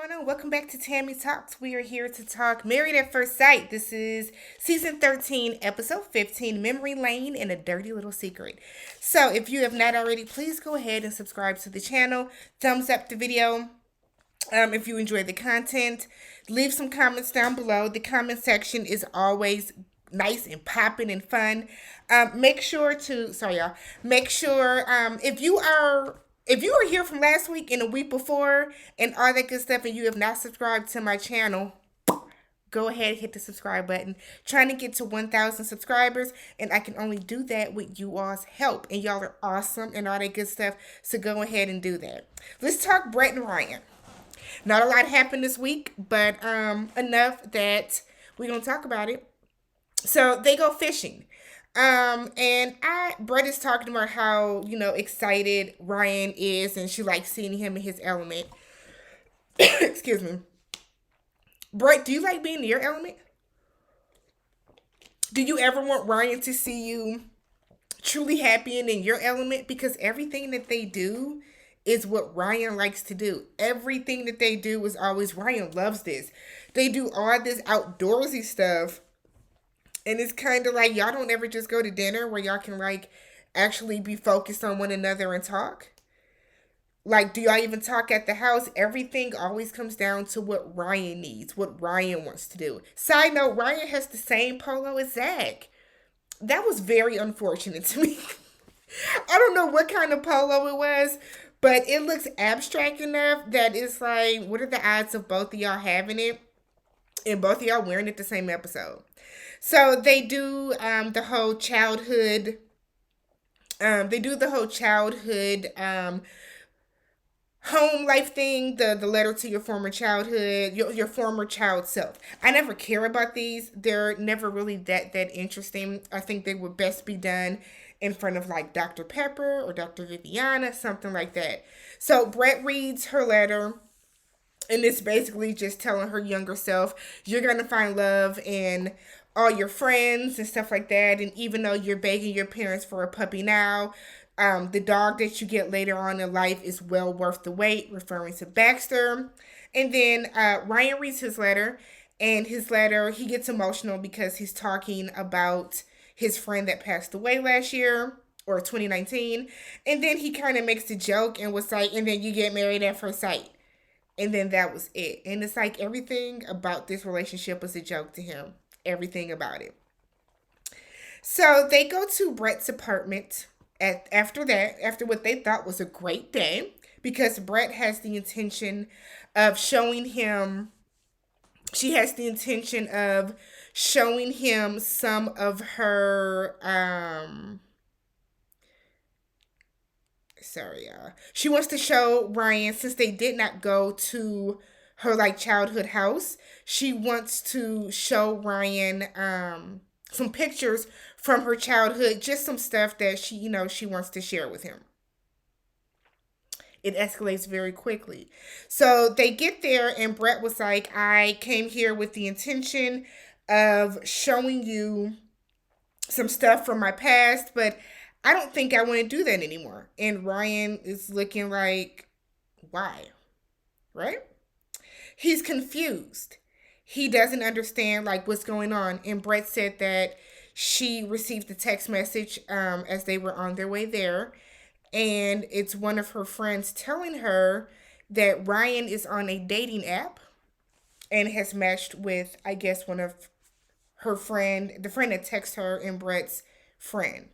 going on? Welcome back to Tammy Talks. We are here to talk Married at First Sight. This is season 13, episode 15, Memory Lane and a Dirty Little Secret. So, if you have not already, please go ahead and subscribe to the channel. Thumbs up the video. If you enjoy the content, leave some comments down below. The comment section is always nice and popping and fun. Make sure to, sorry y'all, make sure if you are here from last week and a week before and all that good stuff and you have not subscribed to my channel, go ahead and hit the subscribe button. Trying to get to 1,000 subscribers, and I can only do that with you all's help. And y'all are awesome and all that good stuff, so go ahead and do that. Let's talk Brett and Ryan. Not a lot happened this week, but enough that we're gonna talk about it. So they go fishing. And Brett is talking about how, excited Ryan is and she likes seeing him in his element. Excuse me. Brett, do you like being in your element? Do you ever want Ryan to see you truly happy and in your element? Because everything that they do is what Ryan likes to do. Everything that they do is always Ryan loves this. They do all this outdoorsy stuff. And it's kind of like y'all don't ever just go to dinner where y'all can like actually be focused on one another and talk. Like, do y'all even talk at the house? Everything always comes down to what Ryan needs, what Ryan wants to do. Side note, Ryan has the same polo as Zach. That was very unfortunate to me. I don't know what kind of polo it was, but it looks abstract enough that it's like, what are the odds of both of y'all having it and both of y'all wearing it the same episode? So they do the whole childhood. They do the whole childhood home life thing. The letter to your former childhood, your former child self. I never care about these. They're never really that interesting. I think they would best be done in front of like Dr. Pepper or Dr. Viviana, something like that. So Brett reads her letter. And it's basically just telling her younger self, you're going to find love in all your friends and stuff like that. And even though you're begging your parents for a puppy now, the dog that you get later on in life is well worth the wait, referring to Baxter. And then Ryan reads his letter. And his letter, he gets emotional because he's talking about his friend that passed away last year or 2019. And then he kind of makes a joke and was like, and then you get married at first sight. And then that was it. And it's like everything about this relationship was a joke to him. Everything about it. So they go to Brett's apartment after what they thought was a great day, because Brett has the intention of showing him she has the intention of showing him some of her sorry, she wants to show Ryan, since they did not go to her like childhood house, she wants to show Ryan some pictures from her childhood, just some stuff that she wants to share with him. It escalates very quickly. So they get there, and Brett was like, I came here with the intention of showing you some stuff from my past, but I don't think I want to do that anymore. And Ryan is looking like, why? Right? He's confused. He doesn't understand like what's going on. And Brett said that she received a text message as they were on their way there. And it's one of her friends telling her that Ryan is on a dating app and has matched with, I guess, one of the friend that texted her and Brett's friend.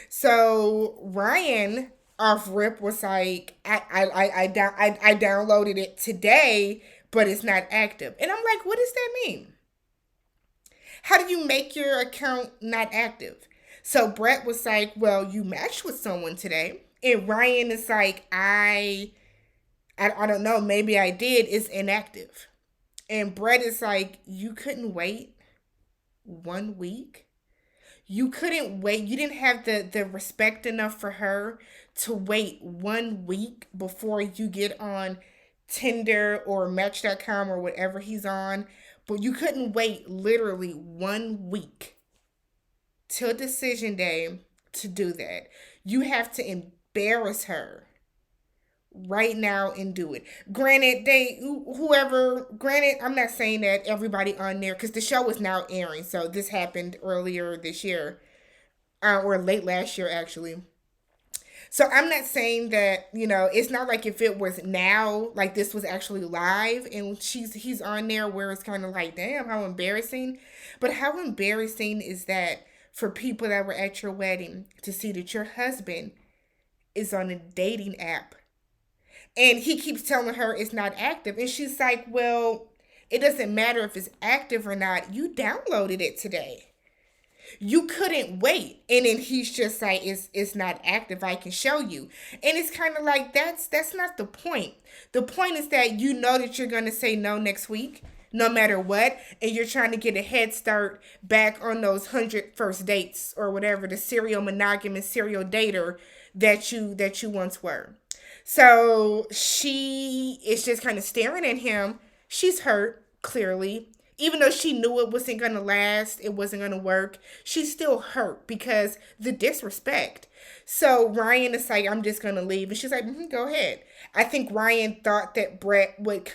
So Ryan off rip was like, I downloaded it today, but it's not active. And I'm like, what does that mean? How do you make your account not active? So Brett was like, well, you matched with someone today. And Ryan is like, I don't know, maybe I did. It's inactive. And Brett is like, you couldn't wait 1 week? You couldn't wait. You didn't have the respect enough for her to wait 1 week before you get on Tinder or Match.com or whatever he's on. But you couldn't wait literally 1 week till decision day to do that. You have to embarrass her right now and do it. Granted, granted, I'm not saying that everybody on there, because the show is now airing, so this happened earlier this year, or late last year, actually. So I'm not saying that, it's not like if it was now, like this was actually live and he's on there where it's kind of like, damn, how embarrassing. But how embarrassing is that for people that were at your wedding to see that your husband is on a dating app and he keeps telling her it's not active, and she's like, well, it doesn't matter if it's active or not. You downloaded it today. You couldn't wait. And then he's just like, it's not active, I can show you. And it's kind of like, that's not the point. The point is that you know that you're going to say no next week no matter what, and you're trying to get a head start back on those 100 first dates or whatever, the serial monogamous serial dater that you once were. So she is just kind of staring at him. She's hurt, clearly. Even though she knew it wasn't going to last, it wasn't going to work, she's still hurt because the disrespect. So Ryan is like, I'm just going to leave. And she's like, go ahead. I think Ryan thought that Brett would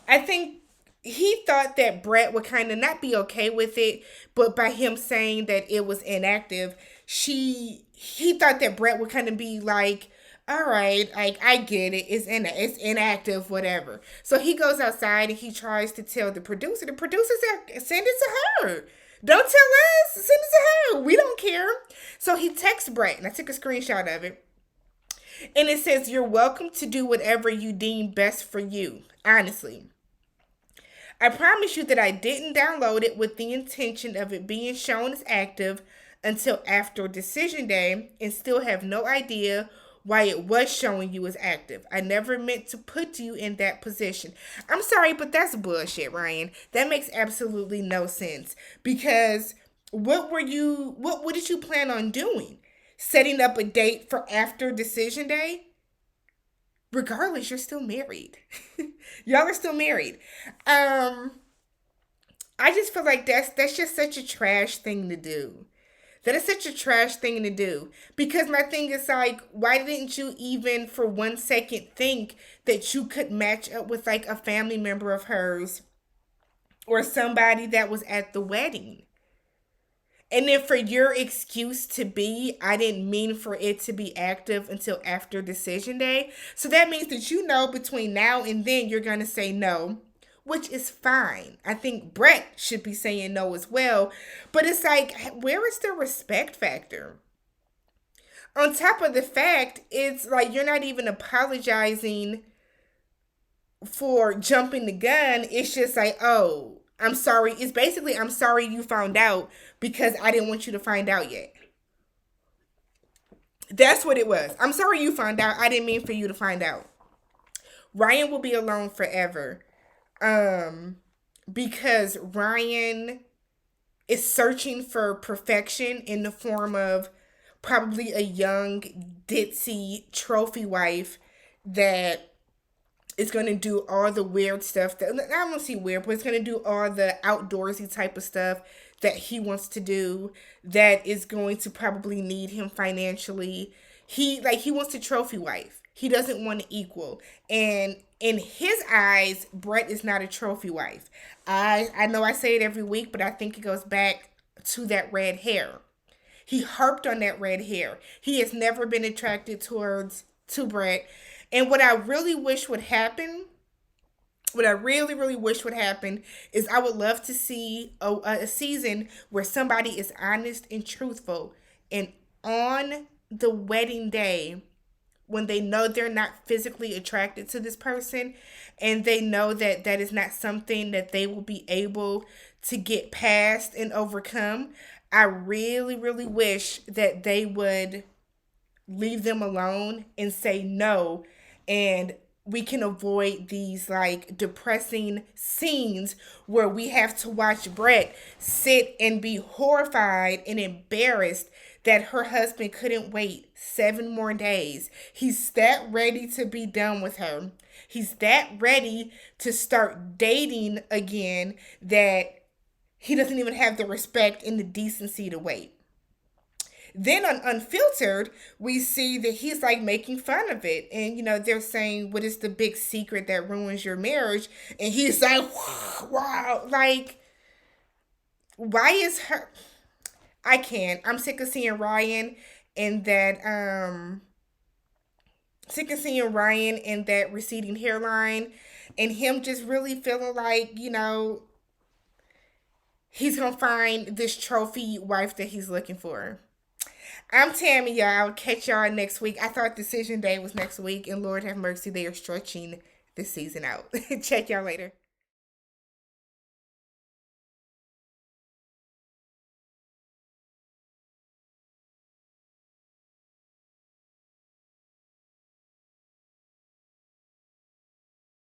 I think he thought that Brett would kind of not be okay with it, but by him saying that it was inactive, he thought that Brett would kind of be like, all right, like I get it, it's inactive, whatever. So he goes outside and he tries to tell the producer. The producer said, send it to her. Don't tell us, send it to her. We don't care. So he texts Brett, and I took a screenshot of it. And it says, you're welcome to do whatever you deem best for you. Honestly. I promise you that I didn't download it with the intention of it being shown as active until after decision day, and still have no idea why it was showing you as active. I never meant to put you in that position. I'm sorry, but that's bullshit, Ryan. That makes absolutely no sense. Because what did you plan on doing? Setting up a date for after decision day? Regardless, you're still married. Y'all are still married. I just feel like that's just such a trash thing to do. That is such a trash thing to do. Because my thing is like, why didn't you even for 1 second think that you could match up with like a family member of hers or somebody that was at the wedding? And then for your excuse to be, I didn't mean for it to be active until after decision day. So that means that between now and then you're going to say no, which is fine. I think Brett should be saying no as well. But it's like, where is the respect factor? On top of the fact, it's like you're not even apologizing for jumping the gun. It's just like, oh, I'm sorry. It's basically, I'm sorry you found out because I didn't want you to find out yet. That's what it was. I'm sorry you found out. I didn't mean for you to find out. Ryan will be alone forever. Because Ryan is searching for perfection in the form of probably a young, ditzy trophy wife that is going to do all the weird stuff that I don't see weird, but it's going to do all the outdoorsy type of stuff that he wants to do that is going to probably need him financially. He wants a trophy wife. He doesn't want to equal. And in his eyes, Brett is not a trophy wife. I know I say it every week, but I think it goes back to that red hair. He harped on that red hair. He has never been attracted to Brett. And what I really wish would happen, what I really, really wish would happen is I would love to see a season where somebody is honest and truthful. And on the wedding day, when they know they're not physically attracted to this person and they know that that is not something that they will be able to get past and overcome, I really, really wish that they would leave them alone and say no, and we can avoid these like depressing scenes where we have to watch Brett sit and be horrified and embarrassed that her husband couldn't wait 7 more days. He's that ready to be done with her. He's that ready to start dating again that he doesn't even have the respect and the decency to wait. Then on Unfiltered, we see that he's like making fun of it. And, they're saying, what is the big secret that ruins your marriage? And he's like, wow, like, why is her. I can't. I'm sick of seeing Ryan in that, receding hairline, and him just really feeling like, he's gonna find this trophy wife that he's looking for. I'm Tammy, y'all. I'll catch y'all next week. I thought Decision Day was next week, and Lord have mercy, they are stretching this season out. Check y'all later.